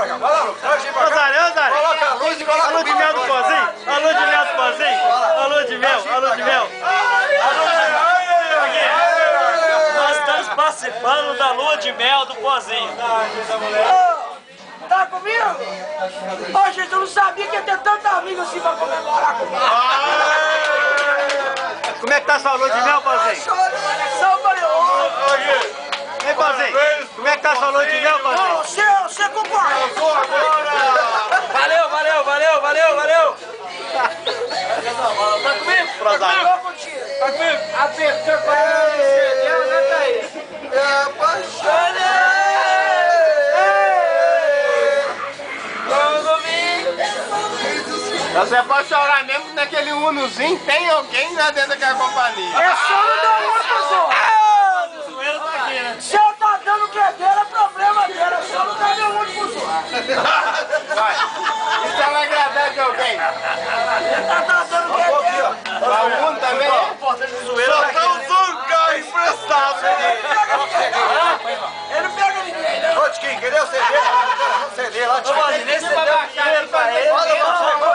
pra cá. Vai lá, Lucas. Traz pra cá. Rosário. Coloca a luz e coloca Alô de mel do pozinho. Alô de mel do pozinho. Alô de mel. Alô de mel. Nós estamos participando da lua de mel do pozinho. Tá comigo? Ô, gente, eu não sabia que ia ter tanta amiga assim pra comemorar comigo. Como é que tá sua lua de mel, pozinho? São Mario. Ei, pozinho. Como é que tá sua lua de mel, pozinho? Você concorda? Valeu. Tá comigo? Rosário. Tô contigo. Tá comigo? Apertou pra Deus, né, Thaís? Você pode chorar mesmo que naquele Unozinho tem alguém lá dentro daquela companhia. É só não dar uma pros outros. O zoeiro tá aqui, né? Se eu tá dando o que é dele, é problema dele. É só não dar meu olho pros outros. Vai. Isso é uma agradar de alguém. Ele tá dando o que é dele. Pra o Uno também. Só estamos um carro emprestado. Ele não pega ninguém, né? Ô, Tiquinho, cadê o CD? O CD lá, Tiquinho. Ô, Pozinho, nem você vai baixar ele pra ele. Fala,